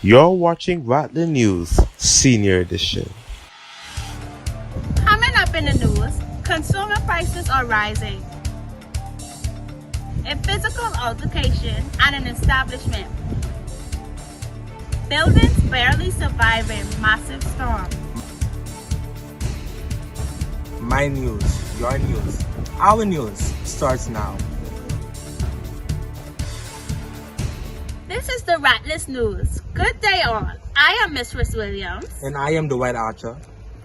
You're watching Rattler News Senior Edition. Coming up in the news, consumer prices are rising. A physical altercation at an establishment. Buildings barely surviving massive storm. My news, your news, our news starts now. This is the Rattler News. Good day all. I am Miss Riss Williams. And I am the White Archer.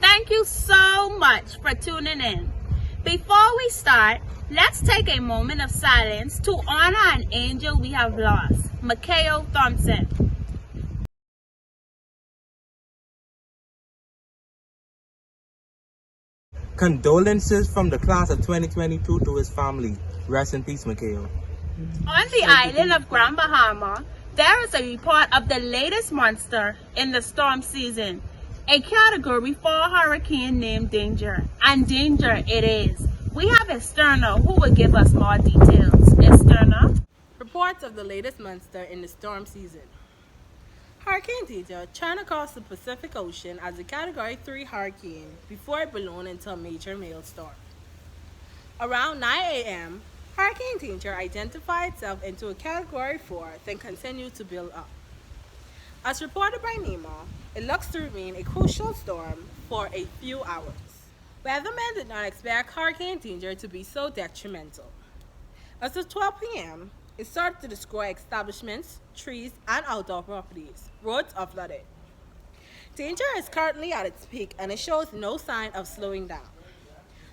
Thank you so much for tuning in. Before we start, let's take a moment of silence to honor an angel we have lost, Mikhail Thompson. Condolences from the class of 2022 to his family. Rest in peace, Mikhail. On the island of Grand Bahama, there is a report of the latest monster in the storm season, a category 4 hurricane named Danger. And Danger it is. We have Esterna who will give us more details. Esterna? Reports of the latest monster in the storm season. Hurricane Danger churned across the Pacific Ocean as a Category 3 hurricane before it ballooned into a major maelstrom. Around 9 a.m., Hurricane Danger identified itself into a Category 4, then continued to build up. As reported by NEMO, it looks to remain a crucial storm for a few hours. Weathermen did not expect Hurricane Danger to be so detrimental. As of 12 p.m., it started to destroy establishments, trees, and outdoor properties. Roads are flooded. Danger is currently at its peak and it shows no sign of slowing down.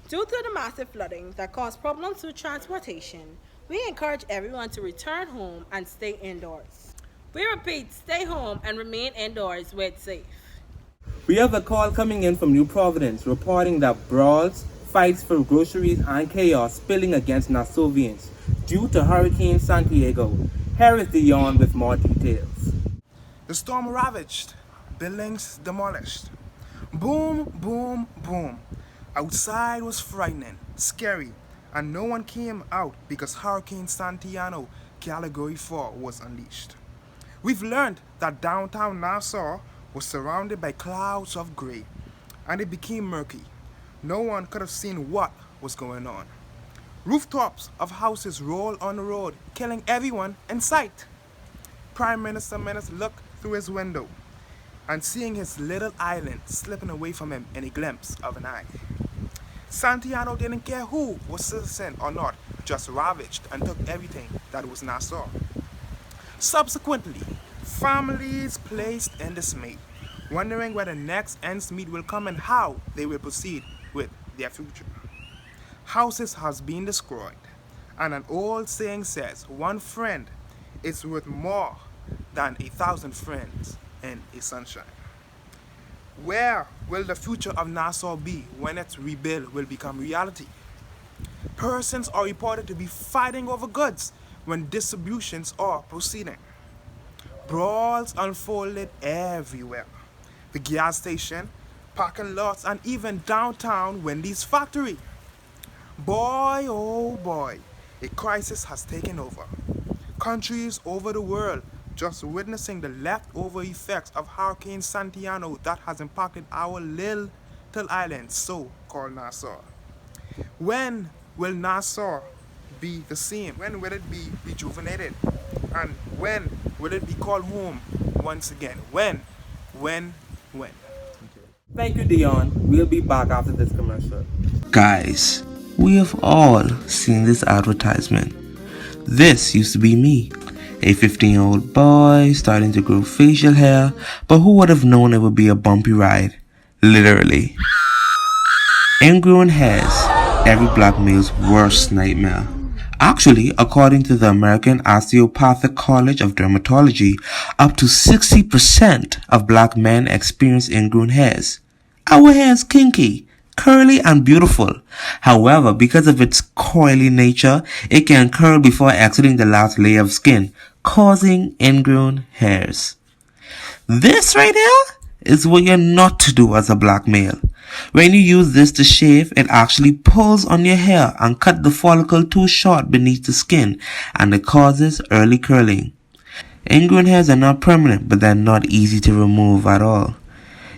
Due to the massive flooding that caused problems with transportation, we encourage everyone to return home and stay indoors. We repeat, stay home and remain indoors where it's safe. We have a call coming in from New Providence reporting that brawls, fights for groceries, and chaos spilling against Nassauvians due to Hurricane Santiago. Here is Dion with more details. The storm ravaged, buildings demolished. Boom, boom, boom. Outside was frightening, scary, and no one came out because Hurricane Santiago Category 4 was unleashed. We've learned that downtown Nassau was surrounded by clouds of gray, and it became murky. No one could have seen what was going on. Rooftops of houses rolled on the road, killing everyone in sight. Prime Minister Menace looked through his window and seeing his little island slipping away from him in a glimpse of an eye. Santiago didn't care who was citizen or not, just ravaged and took everything that was Nassau. Subsequently, families placed in dismay, wondering where the next ends meet will come and how they will proceed with their future. Houses has been destroyed, and an old saying says, one friend is worth more than 1,000 friends in a sunshine. Where will the future of Nassau be when its rebuild will become reality? Persons are reported to be fighting over goods when distributions are proceeding. Brawls unfolded everywhere. The gas station, parking lots, and even downtown Wendy's factory. Boy, oh boy, a crisis has taken over. Countries over the world just witnessing the leftover effects of Hurricane Santiago that has impacted our little island, so-called Nassau. When will Nassau be the same? When will it be rejuvenated? And when will it be called home once again? When? Thank you, Dion. We'll be back after this commercial. Guys, we have all seen this advertisement. This used to be me, a 15-year-old boy starting to grow facial hair, but who would have known it would be a bumpy ride? Literally. Ingrown hairs, every black male's worst nightmare. Actually, according to the American Osteopathic College of Dermatology, up to 60% of black men experience ingrown hairs. Our hair is kinky, curly, and beautiful. However, because of its coily nature, it can curl before exiting the last layer of skin, causing ingrown hairs. This right here is what you're not to do as a black male. When you use this to shave, it actually pulls on your hair and cut the follicle too short beneath the skin, and it causes early curling. Ingrown hairs are not permanent, but they're not easy to remove at all.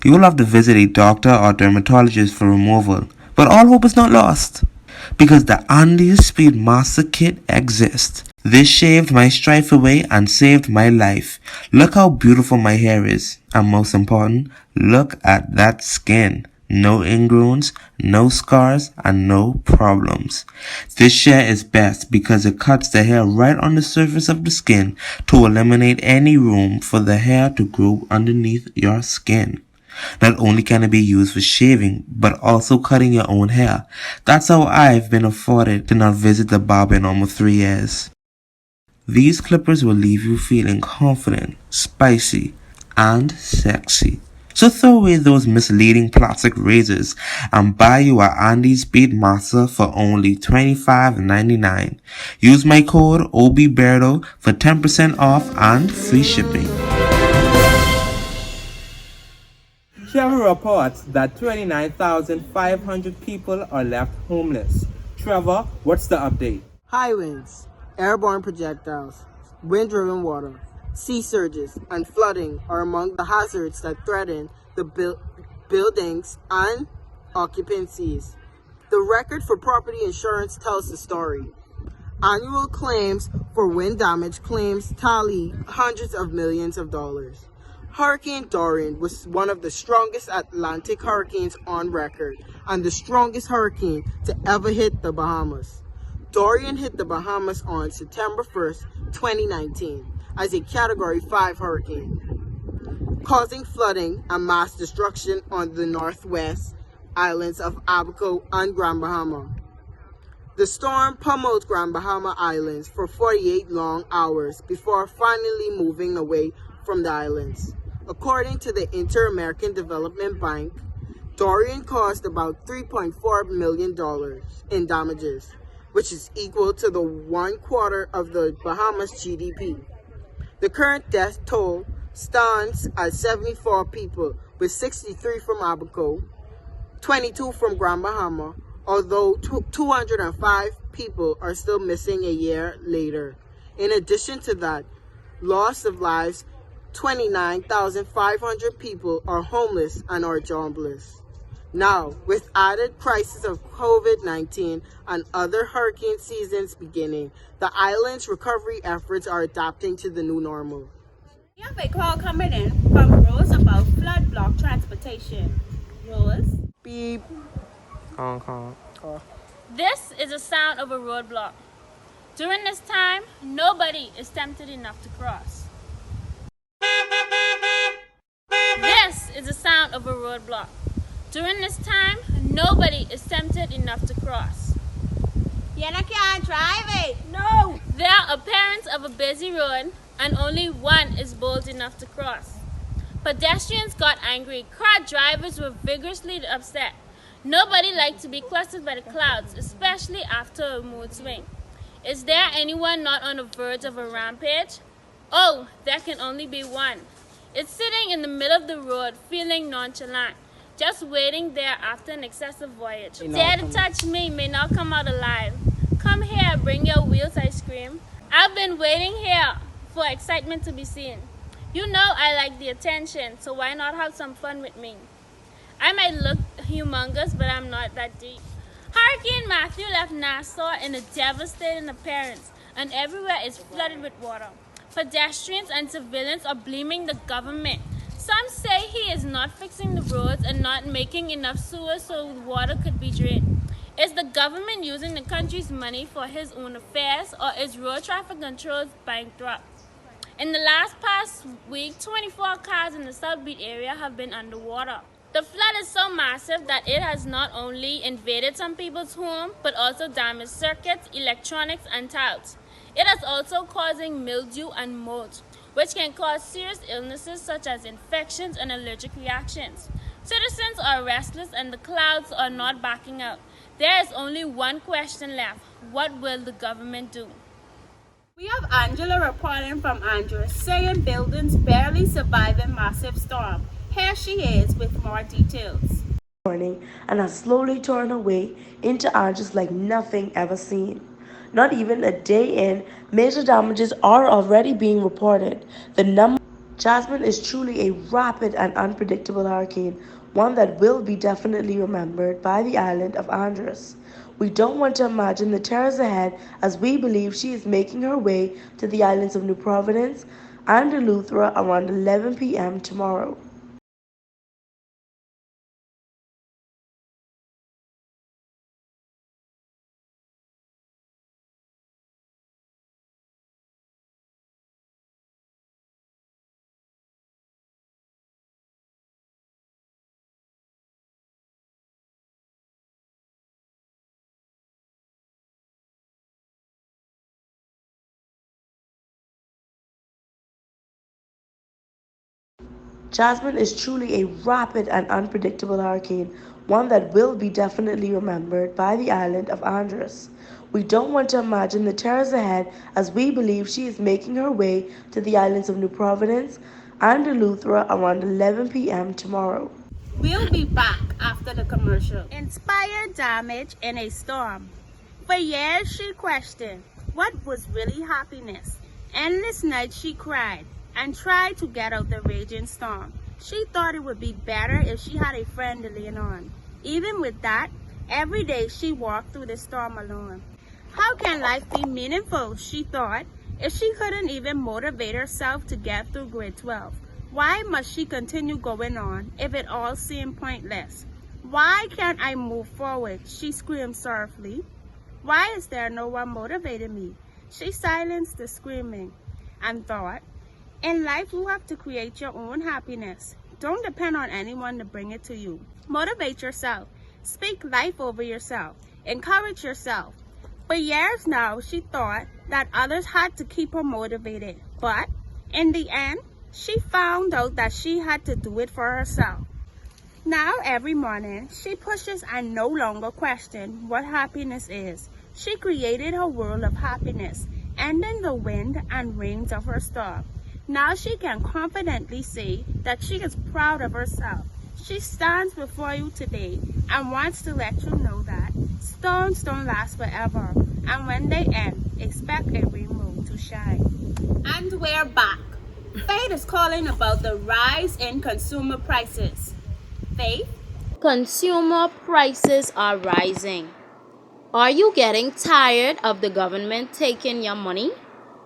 You will have to visit a doctor or dermatologist for removal, but all hope is not lost, because the NEWZ Speed Master Kit exists. This shaved my strife away and saved my life. Look how beautiful my hair is, and most important, look at that skin. No ingrowns, no scars, and no problems. This share is best because it cuts the hair right on the surface of the skin to eliminate any room for the hair to grow underneath your skin. Not only can it be used for shaving, but also cutting your own hair. That's how I've been afforded to not visit the barber in almost 3 years. These clippers will leave you feeling confident, spicy, and sexy. So throw away those misleading plastic razors and buy you a NEWZ Speedmaster for only $25.99. Use my code OBBERDO for 10% off and free shipping. Trevor reports that 29,500 people are left homeless. Trevor, what's the update? High winds, airborne projectiles, wind-driven water, sea surges, and flooding are among the hazards that threaten the buildings and occupancies. The record for property insurance tells the story. Annual claims for wind damage claims tally hundreds of millions of dollars. Hurricane Dorian was one of the strongest Atlantic hurricanes on record and the strongest hurricane to ever hit the Bahamas. Dorian hit the Bahamas on September 1st, 2019 as a Category 5 hurricane, causing flooding and mass destruction on the northwest islands of Abaco and Grand Bahama. The storm pummeled Grand Bahama Islands for 48 long hours before finally moving away from the islands. According to the Inter-American Development Bank, Dorian caused about $3.4 million in damages, which is equal to the 1/4 of the Bahamas GDP. The current death toll stands at 74 people, with 63 from Abaco, 22 from Grand Bahama, although 205 people are still missing a year later. In addition to that, loss of lives, 29,500 people are homeless and are jobless. Now, with added crisis of COVID-19 and other hurricane seasons beginning, the island's recovery efforts are adapting to the new normal. We have a call coming in from Rose about flood block transportation. Rose? Beep. This is the sound of a roadblock. During this time, nobody is tempted enough to cross. This is the sound of a roadblock. During this time, nobody is tempted enough to cross. You can't drive it. No! There are appearance of a busy road and only one is bold enough to cross. Pedestrians got angry. Car drivers were vigorously upset. Nobody liked to be clustered by the clouds, especially after a mood swing. Is there anyone not on the verge of a rampage? Oh, there can only be one. It's sitting in the middle of the road, feeling nonchalant, just waiting there after an excessive voyage. Dare to touch me, may not come out alive. Come here, bring your wheels, I scream. I've been waiting here for excitement to be seen. You know I like the attention, so why not have some fun with me? I might look humongous, but I'm not that deep. Hurricane Matthew left Nassau in a devastating appearance, and everywhere is flooded with water. Pedestrians and civilians are blaming the government. Some say he is not fixing the roads and not making enough sewers so water could be drained. Is the government using the country's money for his own affairs, or is road traffic controls bankrupt? In the past week, 24 cars in the South Beach area have been underwater. The flood is so massive that it has not only invaded some people's homes, but also damaged circuits, electronics, and tiles. It is also causing mildew and mold, which can cause serious illnesses such as infections and allergic reactions. Citizens are restless and the clouds are not backing out. There is only one question left. What will the government do? We have Angela reporting from Andrews, saying buildings barely surviving massive storm. Here she is with more details. Morning, and I slowly turned away into ages like nothing ever seen. Not even a day in, major damages are already being reported. The number Jasmine is truly a rapid and unpredictable hurricane, one that will be definitely remembered by the island of Andros. We don't want to imagine the terrors ahead as we believe she is making her way to the islands of New Providence and Eleuthera around 11 p.m. tomorrow. Jasmine is truly a rapid and unpredictable hurricane, one that will be definitely remembered by the island of Andros. We don't want to imagine the terrors ahead as we believe she is making her way to the islands of New Providence and Eleuthera around 11 p.m. tomorrow. We'll be back after the commercial. Inspired damage in a storm. For years she questioned what was really happiness. Endless nights she cried and tried to get out the raging storm. She thought it would be better if she had a friend to lean on. Even with that, every day she walked through the storm alone. How can life be meaningful, she thought, if she couldn't even motivate herself to get through grade 12? Why must she continue going on if it all seemed pointless? Why can't I move forward? She screamed sorrowfully. Why is there no one motivating me? She silenced the screaming and thought, in life you have to create your own happiness. Don't depend on anyone to bring it to you. Motivate yourself. Speak life over yourself. Encourage yourself. For years now, she thought that others had to keep her motivated. But in the end, she found out that she had to do it for herself. Now every morning, she pushes and no longer questions what happiness is. She created her world of happiness, ending the wind and rains of her storm. Now she can confidently say that she is proud of herself. She stands before you today and wants to let you know that storms don't last forever, and when they end, expect a rainbow to shine. And we're back. Faith is calling about the rise in consumer prices. Faith? Consumer prices are rising. Are you getting tired of the government taking your money?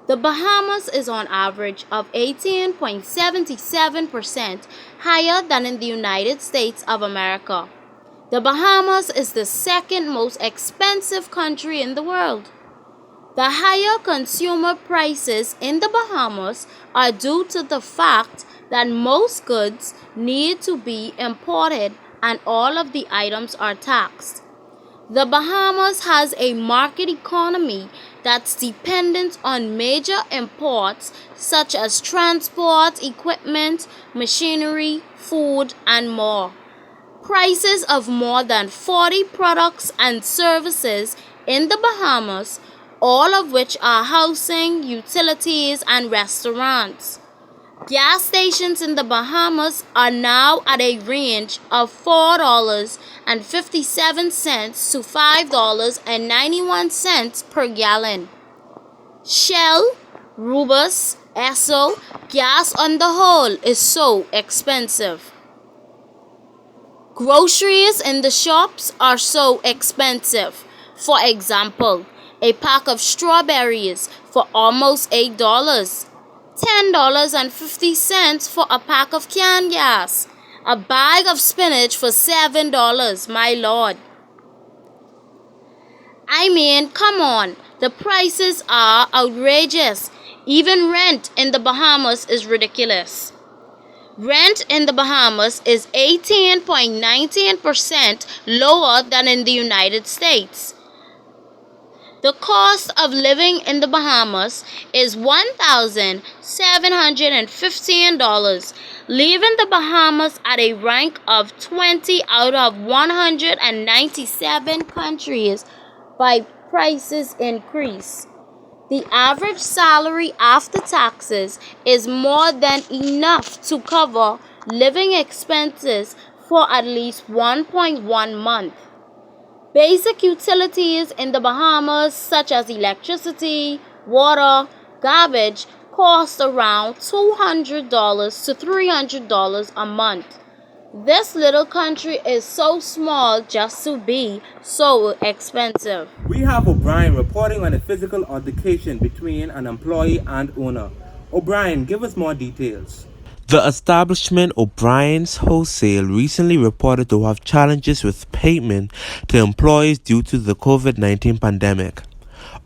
The Bahamas is on average of 18.77% higher than in the United States of America. The Bahamas is the second most expensive country in the world. The higher consumer prices in the Bahamas are due to the fact that most goods need to be imported and all of the items are taxed. The Bahamas has a market economy that's dependent on major imports such as transport, equipment, machinery, food, and more. Prices of more than 40 products and services in the Bahamas, all of which are housing, utilities, and restaurants. Gas stations in the Bahamas are now at a range of $4.57 to $5.91 per gallon. Shell, Rubus, Esso, gas on the whole is so expensive. Groceries in the shops are so expensive. For example, a pack of strawberries for almost $8. $10.50 for a pack of canned gas. A bag of spinach for $7, my lord. I mean, come on, the prices are outrageous. Even rent in the Bahamas is ridiculous. Rent in the Bahamas is 18.19% lower than in the United States. The cost of living in the Bahamas is $1,715, leaving the Bahamas at a rank of 20 out of 197 countries by prices increase. The average salary after taxes is more than enough to cover living expenses for at least 1.1 month. Basic utilities in the Bahamas, such as electricity, water, garbage, cost around $200 to $300 a month. This little country is so small just to be so expensive. We have O'Brien reporting on a physical altercation between an employee and owner. O'Brien, give us more details. The establishment O'Brien's Wholesale recently reported to have challenges with payment to employees due to the COVID-19 pandemic.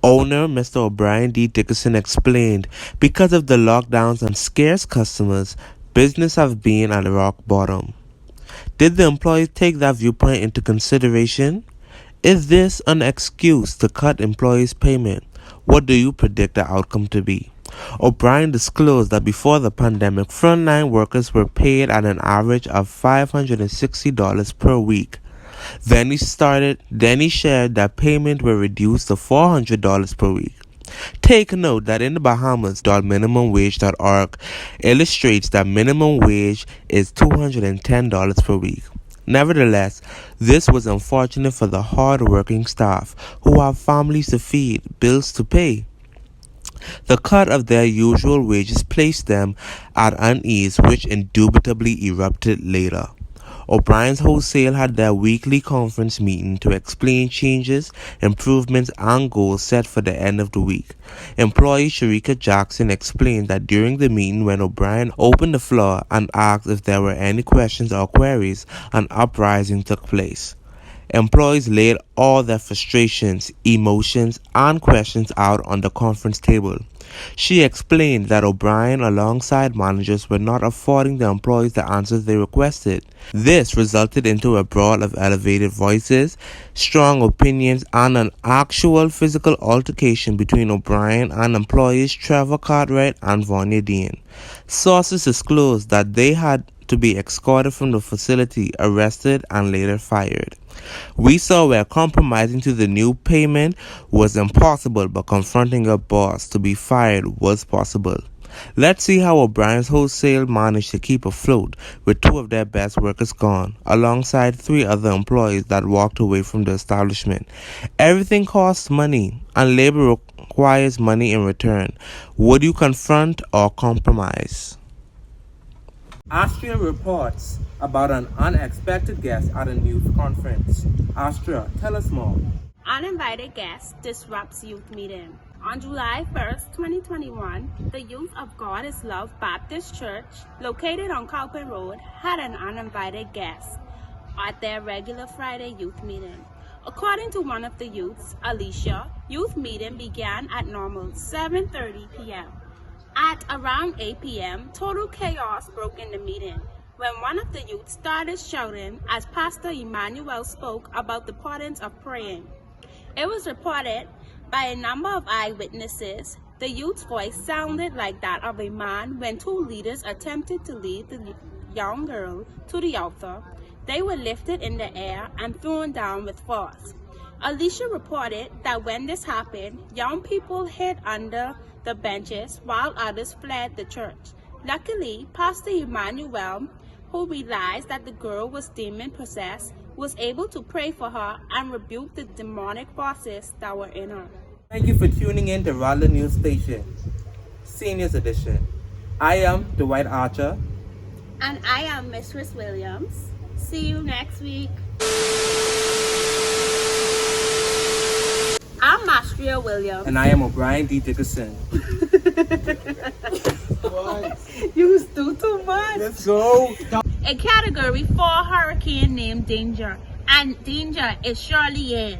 Owner Mr. O'Brien D. Dickerson explained, because of the lockdowns and scarce customers, business have been at rock bottom. Did the employees take that viewpoint into consideration? Is this an excuse to cut employees' payment? What do you predict the outcome to be? O'Brien disclosed that before the pandemic, frontline workers were paid at an average of $560 per week. Then he shared that payment were reduced to $400 per week. Take note that in the Bahamas, minimumwage.org illustrates that minimum wage is $210 per week. Nevertheless, this was unfortunate for the hard-working staff who have families to feed, bills to pay. The cut of their usual wages placed them at unease, which indubitably erupted later. O'Brien's Wholesale had their weekly conference meeting to explain changes, improvements, and goals set for the end of the week. Employee Sharika Jackson explained that during the meeting, when O'Brien opened the floor and asked if there were any questions or queries, an uprising took place. Employees laid all their frustrations, emotions, and questions out on the conference table. She explained that O'Brien, alongside managers, were not affording the employees the answers they requested. This resulted into a brawl of elevated voices, strong opinions, and an actual physical altercation between O'Brien and employees Trevor Cartwright and Vanya Dean. Sources disclosed that they had to be escorted from the facility, arrested, and later fired. We saw where compromising to the new payment was impossible, but confronting a boss to be fired was possible. Let's see how O'Brien's Wholesale managed to keep afloat with two of their best workers gone, alongside 3 other employees that walked away from the establishment. Everything costs money, and labor requires money in return. Would you confront or compromise? Astria reports about an unexpected guest at a news conference. Astria, tell us more. Uninvited guest disrupts youth meeting. On July 1st, 2021, the Youth of God is Love Baptist Church, located on Cowpen Road, had an uninvited guest at their regular Friday youth meeting. According to one of the youths, Alicia, youth meeting began at normal 7:30 p.m. At around 8 p.m., total chaos broke in the meeting when one of the youths started shouting as Pastor Emmanuel spoke about the importance of praying. It was reported by a number of eyewitnesses. The youth's voice sounded like that of a man when 2 leaders attempted to lead the young girl to the altar. They were lifted in the air and thrown down with force. Alicia reported that when this happened, young people hid under the benches while others fled the church. Luckily, Pastor Emmanuel, who realized that the girl was demon-possessed, was able to pray for her and rebuke the demonic forces that were in her. Thank you for tuning in to RATTLER News Station, Seniors Edition. I am Dwight Archer. And I am Mistress Williams. See you next week. I'm Astria Williams. And I am O'Brien D. Dickerson. You do too much. Let's go. A category 4 hurricane named Danger. And danger it surely is.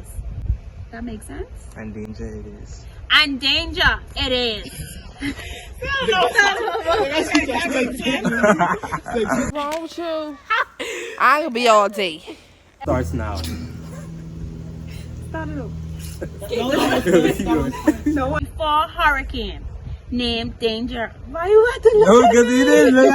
That makes sense? And danger it is. And danger it is. What's wrong with you? I could be all day. Starts now. Start it up. No one for hurricane named Danger. Why you have to look because he didn't look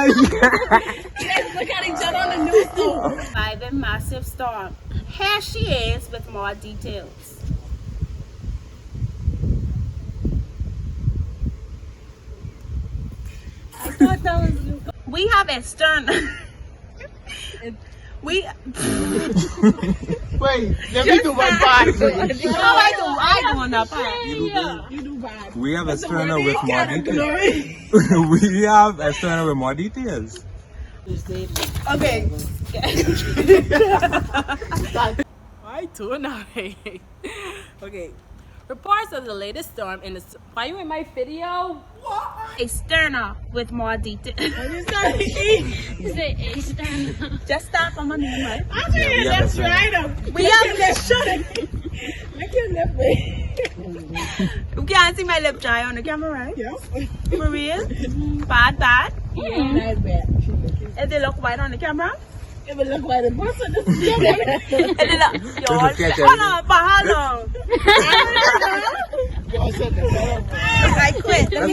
at each other on the news too? Surviving massive storm. Here she is with more details. I thought that was you. We have a stern. We Wait, let me do my part. I do on that part. We have a Sterner with more details. We have a Sterner with more details. Okay. I do not. Okay. Reports of the latest storm in the. Why you in my video? A sterner with more detail. You say a stand. Just stop on my name, right? We have a Sterner. We have You can't see my lip dry on the camera, right? Yes. For real? Bad. Yeah. If they look white on the camera? It would look like a person. If they look, y'all, hold on. I quit. Let me